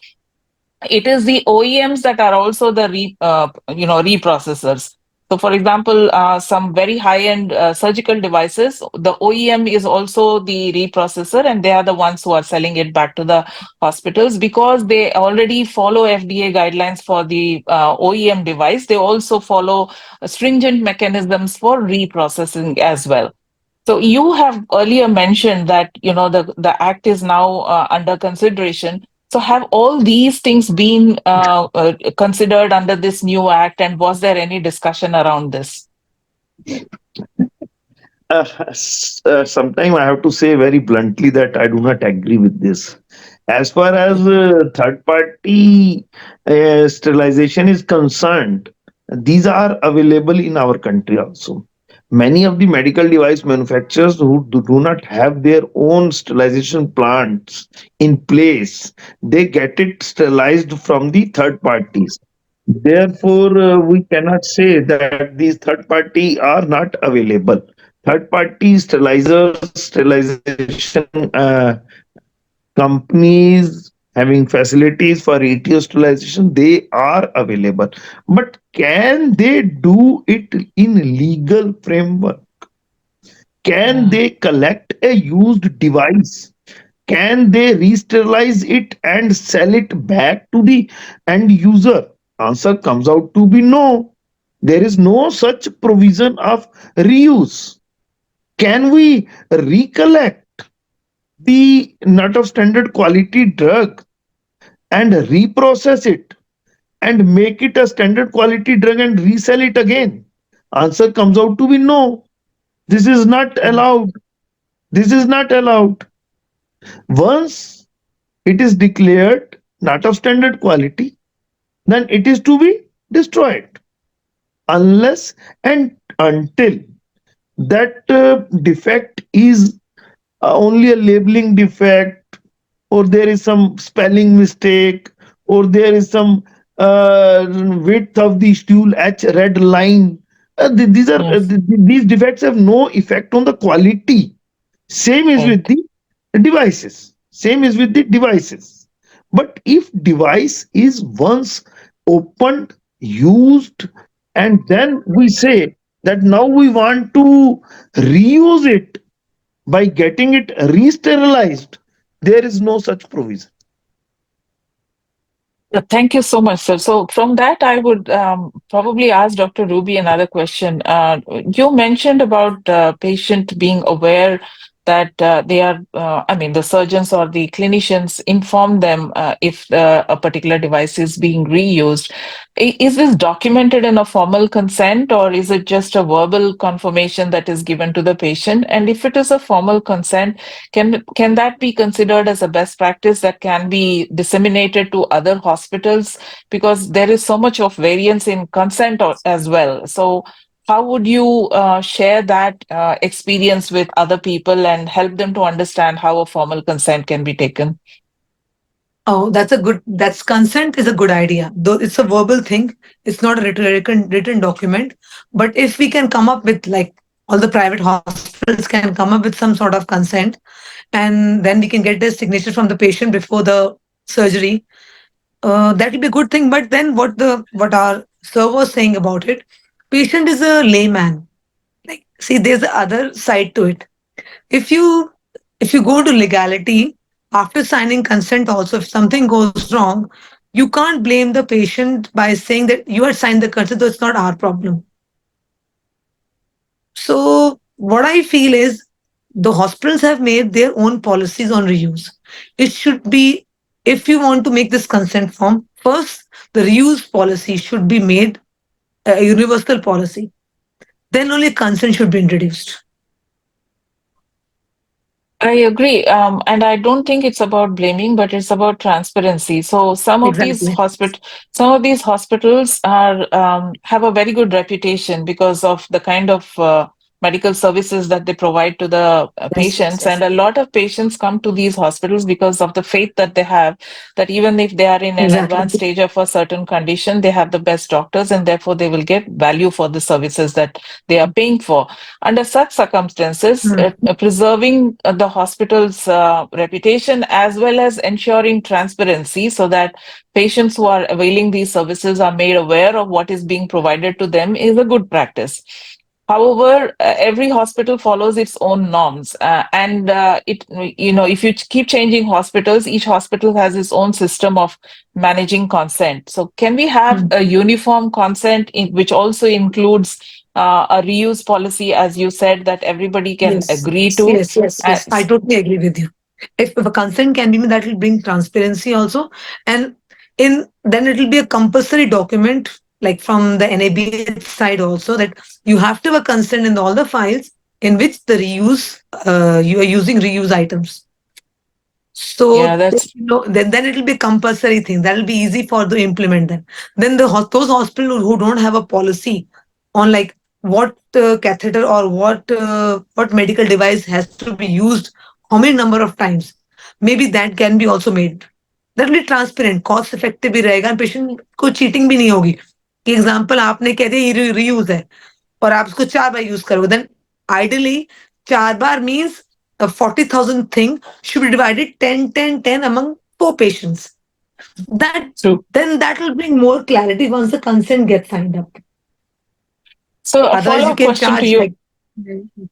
it is the OEMs that are also the reprocessors. So, for example, some very high-end surgical devices, the OEM is also the reprocessor, and they are the ones who are selling it back to the hospitals because they already follow FDA guidelines for the OEM device. They also follow stringent mechanisms for reprocessing as well. So you have earlier mentioned that the act is now under consideration. So have all these things been considered under this new act, and was there any discussion around this? Sometimes I have to say very bluntly that I do not agree with this. As far as third party sterilization is concerned, these are available in our country also. Many of the medical device manufacturers who do not have their own sterilization plants in place, they get it sterilized from the third parties. Therefore, we cannot say that these third party are not available. Third party sterilizers, sterilization companies having facilities for ATO sterilization, they are available. But can they do it in legal framework? Can Mm, they collect a used device? Can they re-sterilize it and sell it back to the end user? Answer comes out to be no. There is no such provision of reuse. Can we recollect the not of standard quality drug and reprocess it and make it a standard quality drug and resell it again? Answer comes out to be no. This is not mm. allowed. This is not allowed. Once it is declared not of standard quality, then it is to be destroyed unless and until that defect is only a labeling defect, or there is some spelling mistake, or there is some width of the stool H red line. These are Yes. these defects have no effect on the quality. Same is with Right. the devices. Same is with the devices. But if device is once opened, used, and then we say that now we want to reuse it by getting it re-sterilized, there is no such provision. Thank you so much, sir. So, from that, I would probably ask Dr. Ruby another question. You mentioned about patient being aware that they are, I mean, the surgeons or the clinicians inform them if a particular device is being reused. Is this documented in a formal consent, or is it just a verbal confirmation that is given to the patient? And if it is a formal consent, can that be considered as a best practice that can be disseminated to other hospitals? Because there is so much of variance in consent as well. So how would you share that experience with other people and help them to understand how a formal consent can be taken? Oh, that's consent is a good idea. Though it's a verbal thing, it's not a written document. But if we can come up with, like, all the private hospitals can come up with some sort of consent, and then we can get the signature from the patient before the surgery, that will be a good thing. But then what our sir was saying about it, patient is a layman. Like, see, there's the other side to it. If you if you go to legality, after signing consent also, if something goes wrong, you can't blame the patient by saying that you had signed the consent, so it's not our problem. So what I feel is the hospitals have made their own policies on reuse. It should be, if you want to make this consent form, first the reuse policy should be made a universal policy. Then only consent should be introduced. I agree. And I don't think it's about blaming, but it's about transparency. So Exactly. some of these hospitals are have a very good reputation because of the kind of medical services that they provide to the Yes, yes, patients. yes. And a lot of patients come to these hospitals because of the faith that they have that even if they are in an Exactly. advanced stage of a certain condition, they have the best doctors and therefore they will get value for the services that they are paying for. Under such circumstances, Hmm. preserving the hospital's reputation as well as ensuring transparency so that patients who are availing these services are made aware of what is being provided to them is a good practice. However, every hospital follows its own norms, and if you keep changing hospitals, each hospital has its own system of managing consent. So, can we have Hmm. a uniform consent which also includes a reuse policy, as you said, that everybody can Yes, agree yes, to? yes, yes, Uh, yes. I totally agree with you. If a consent can be made, that will bring transparency also, and in then it will be a compulsory document, like from the NABH side also, that you have to have a consent in all the files in which the reuse you are using reuse items. yeah, So that's then it will be a compulsory thing. That will be easy for to implement then. Then those hospitals who don't have a policy on, like, what catheter or what medical device has to be used, how many number of times, maybe that can be also made. That will be transparent, cost effective भी रहेगा, patient को cheating भी नहीं होगी कि example आपने कह दिया ये रीयूज है और आप उसको 4 बार यूज करोगे, then ideally 4 bar means a 40,000 thing should be divided 10, 10, 10 among 4 patients. That true. Then that will bring more clarity once the consent gets signed up. So, a Otherwise, you follow-up can question to charge you. like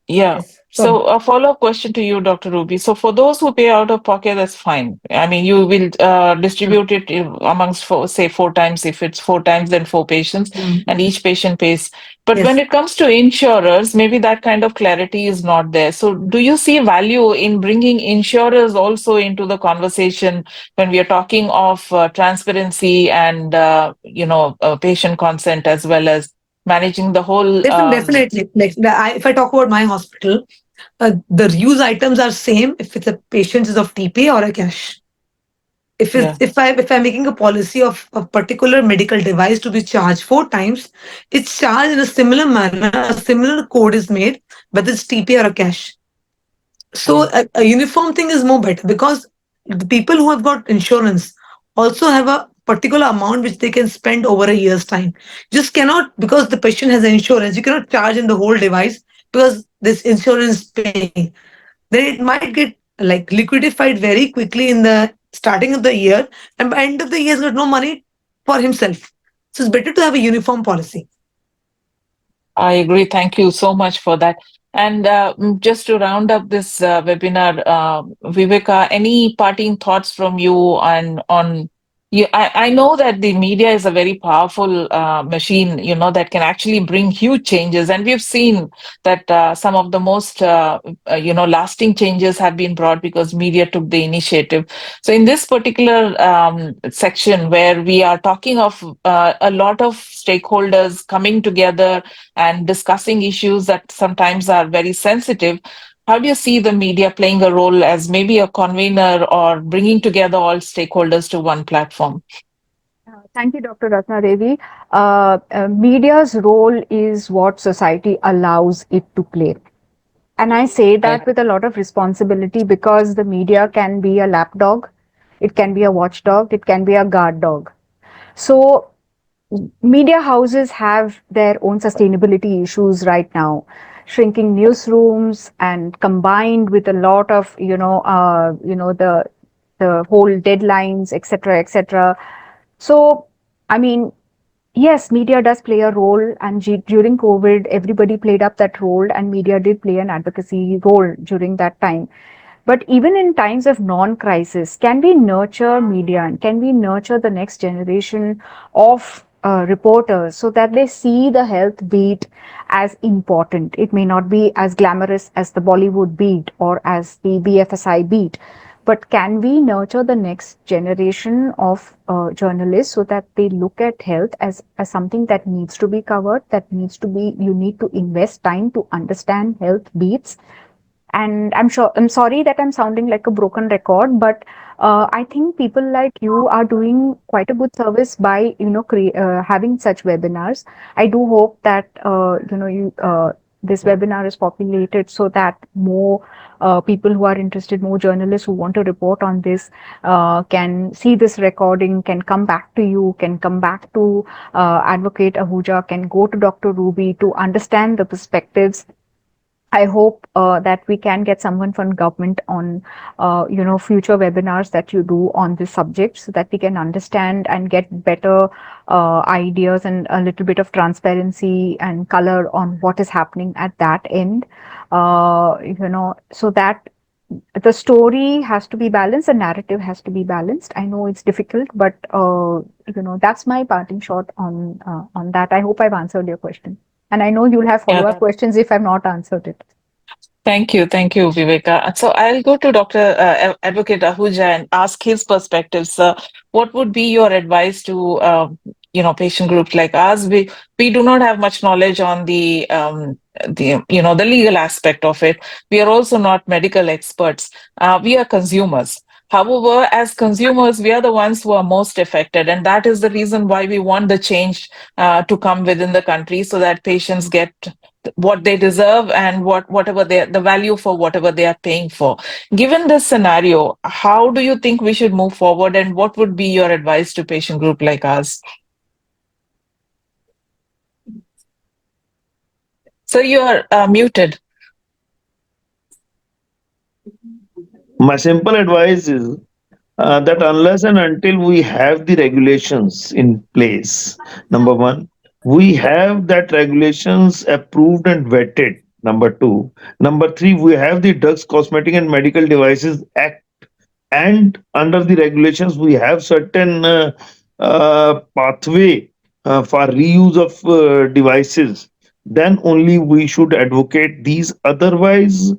Yeah. yes. Sorry. So a follow-up question to you, Dr. Ruby. So for those who pay out of pocket, that's fine. I mean, you will distribute it amongst four, say 4 times. If it's 4 times, then 4 patients, Mm. and each patient pays. But when Yes. it comes to insurers, maybe that kind of clarity is not there. So do you see value in bringing insurers also into the conversation when we are talking of transparency and patient consent, as well as managing the whole Definitely. Like if I talk about my hospital, the use items are same if it's a patient is of TPA or a cash. yeah. If I'm making a policy of a particular medical device to be charged 4 times, it's charged in a similar manner. A similar code is made, whether it's TPA or a cash. So a uniform thing is more better because the people who have got insurance also have a particular amount which they can spend over a year's time. Just cannot, because the patient has insurance, you cannot charge him the whole device because this insurance is paying. Then it might get like liquidified very quickly in the starting of the year, and by end of the year he's got no money for himself. So it's better to have a uniform policy. I agree. Thank you so much for that. And just to round up this webinar, Viveka, any parting thoughts from you on you? I know that the media is a very powerful machine, that can actually bring huge changes, and we've seen that some of the most lasting changes have been brought because media took the initiative. So in this particular section where we are talking of a lot of stakeholders coming together and discussing issues that sometimes are very sensitive, how do you see the media playing a role as maybe a convener or bringing together all stakeholders to one platform? Thank you, Dr. Ratna Devi. Media's role is what society allows it to play. And I say I that with a lot of responsibility because the media can be a lapdog, it can be a watchdog, it can be a guard dog. So media houses have their own sustainability issues right now, shrinking newsrooms and combined with a lot of the whole deadlines, etc., etc. So I mean, yes, media does play a role, and during COVID, everybody played up that role, and media did play an advocacy role during that time. But even in times of non crisis, can we nurture media and can we nurture the next generation of reporters so that they see the health beat as important? It may not be as glamorous as the Bollywood beat or as the BFSI beat, but can we nurture the next generation of journalists so that they look at health as something that needs to be covered, that needs to be, you need to invest time to understand health beats. And I'm sorry that I'm sounding like a broken record, but I think people like you are doing quite a good service by having such webinars. I do hope that this webinar is populated so that more people who are interested, more journalists who want to report on this can see this recording, can come back to you, can come back to Advocate Ahuja, can go to Dr. Ruby to understand the perspectives. I hope that we can get someone from government on, future webinars that you do on this subject so that we can understand and get better ideas and a little bit of transparency and color on what is happening at that end. So that the story has to be balanced, the narrative has to be balanced. I know it's difficult, but that's my parting shot on that. I hope I've answered your question. And I know you'll have Yeah. follow-up questions if I've not answered it. Thank you, Viveka. So I'll go to Dr. Advocate Ahuja and ask his perspectives. What would be your advice to patient groups like us? We do not have much knowledge on the legal aspect of it. We are also not medical experts. We are consumers. However, as consumers, we are the ones who are most affected, and that is the reason why we want the change to come within the country so that patients get what they deserve and whatever the value for whatever they are paying for. Given this scenario, how do you think we should move forward, and what would be your advice to patient group like us? So you are muted. My simple advice is that unless and until we have the regulations in place, number one, we have that regulations approved and vetted Number two. Number three, we have the Drugs, Cosmetic and Medical Devices Act, and under the regulations we have certain pathway for reuse of devices. Then only we should advocate these. Otherwise,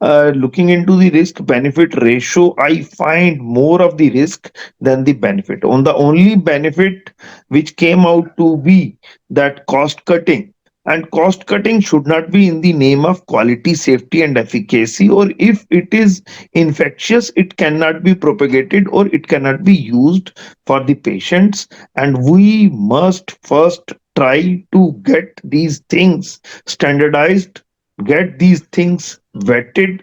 looking into the risk benefit ratio, I find more of the risk than the benefit. On the only benefit which came out to be that cost cutting, and cost cutting should not be in the name of quality, safety and efficacy, or if it is infectious, it cannot be propagated or it cannot be used for the patients. And we must first try to get these things standardized, get these things vetted,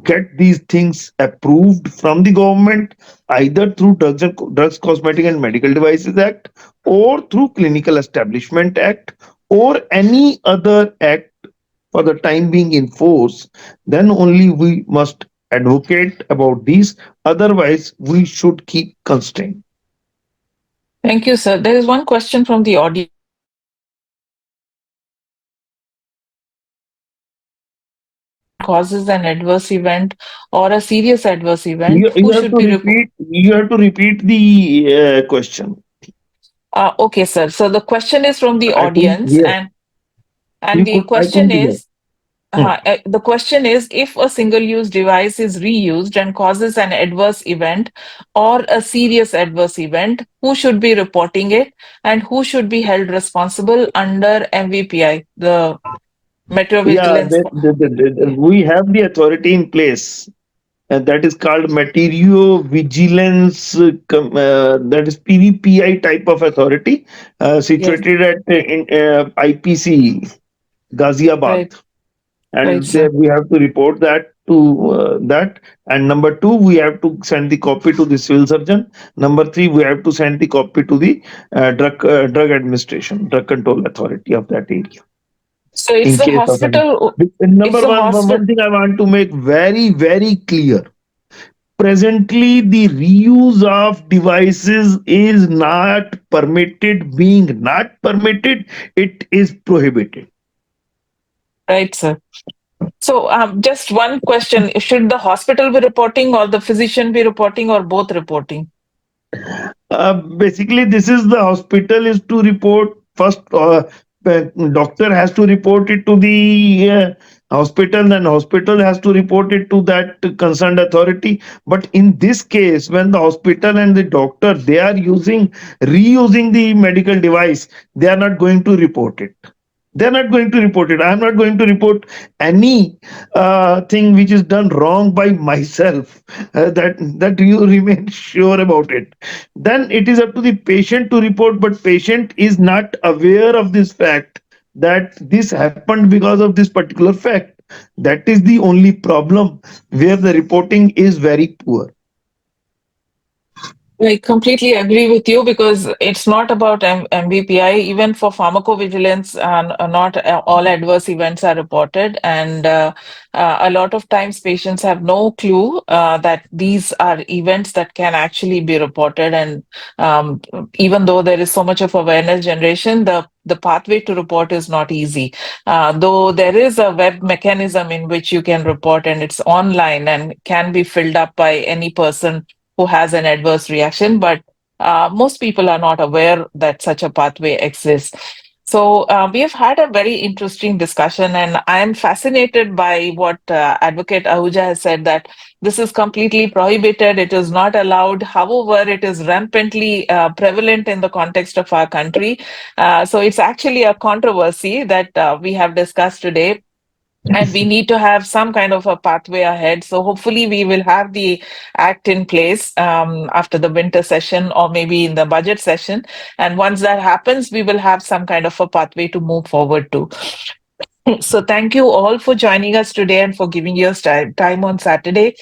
get these things approved from the government, either through Drugs, Cosmetic and Medical Devices Act, or through Clinical Establishment Act, or any other act for the time being in force. Then only we must advocate about these. Otherwise, we should keep constraint. Thank you, sir. There is one question from the audience. Causes an adverse event or a serious adverse event, You who have should to be repeat. You have to repeat the question. okay, sir. So the question is from the I couldn't audience, hear. and the I question couldn't hear. is, the question is, if a single-use device is reused and causes an adverse event or a serious adverse event, who should be reporting it and who should be held responsible under MVPI, the Metro Yeah, Vigilance? we have the authority in place, and that is called Material Vigilance. That is PVPI type of authority, Yes, situated at IPC Ghaziabad, right, right, and there sir. we have to report that to that. And number two, we have to send the copy to the civil surgeon. Number three, we have to send the copy to the drug administration, drug control authority of that area, So it's in the case of any. hospital. It's Number the one hospital. thing I want to make very clear. Presently, the reuse of devices is not permitted. Being not permitted, it is prohibited. Right, sir. So, just one question. Should the hospital be reporting or the physician be reporting or both reporting? Basically, this is the hospital is to report first. Doctor has to report it to the hospital, then hospital has to report it to that concerned authority. But in this case, when the hospital and the doctor, they are reusing the medical device, they are not going to report it. They're not going to report it. I'm not going to report any thing which is done wrong by myself. That you remain sure about it. Then it is up to the patient to report, but patient is not aware of this fact, that this happened because of this particular fact. That is the only problem, where the reporting is very poor. I completely agree with you because it's not about MVPI. Even for pharmacovigilance, not all adverse events are reported, and a lot of times patients have no clue that these are events that can actually be reported. And even though there is so much of awareness generation, the pathway to report is not easy. Though there is a web mechanism in which you can report, and it's online and can be filled up by any person who has an adverse reaction, but most people are not aware that such a pathway exists. So we have had a very interesting discussion, and I am fascinated by what Advocate Ahuja has said, that this is completely prohibited, it is not allowed. However, it is rampantly prevalent in the context of our country. So it's actually a controversy that we have discussed today, and we need to have some kind of a pathway ahead. So hopefully we will have the act in place after the winter session or maybe in the budget session. And once that happens, we will have some kind of a pathway to move forward to. So thank you all for joining us today and for giving your time on Saturday.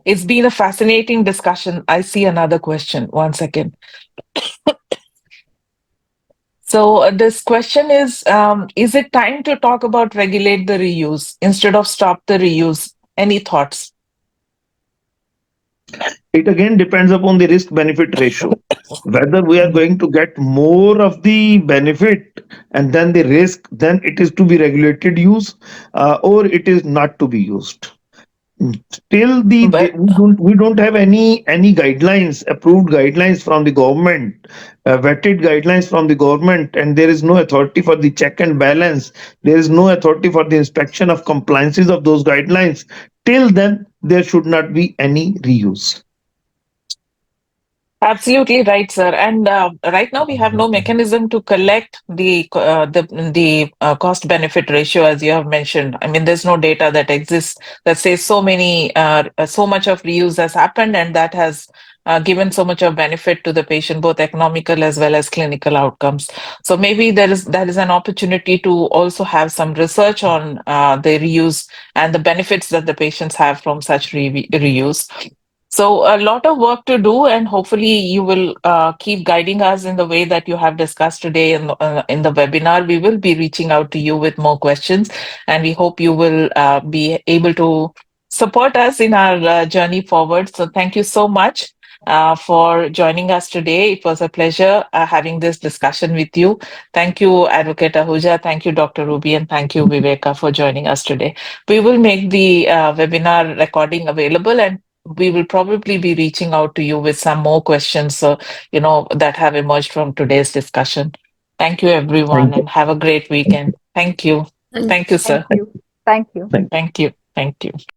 It's been a fascinating discussion. I see another question. One second. So this question is it time to talk about regulate the reuse instead of stop the reuse? Any thoughts? It again depends upon the risk benefit ratio, whether we are going to get more of the benefit and then the risk, then it is to be regulated use, or it is not to be used. Still But we don't have any guidelines, approved guidelines from the government, vetted guidelines from the government, and there is no authority for the check and balance. There is no authority for the inspection of compliances of those guidelines. Till then there should not be any reuse. absolutely right, sir. And right now we have no mechanism to collect the cost benefit ratio, as you have mentioned. I mean, there's no data that exists that says so much of reuse has happened, and that has given so much of benefit to the patient, both economical as well as clinical outcomes. So maybe there is an opportunity to also have some research on the reuse and the benefits that the patients have from such reuse. So a lot of work to do, and hopefully you will keep guiding us in the way that you have discussed today in the webinar. We will be reaching out to you with more questions, and we hope you will be able to support us in our journey forward. So thank you so much for joining us today. It was a pleasure having this discussion with you. Thank you, Advocate Ahuja. Thank you, Dr. Ruby, and thank you, Viveka, for joining us today. We will make the webinar recording available, and we will probably be reaching out to you with some more questions, that have emerged from today's discussion. Thank you, everyone, Thank you. and have a great Thank you. weekend. Thank you. Thank Thank you, Thank sir. you. Thank you. Thank you. Thank you. Thank you.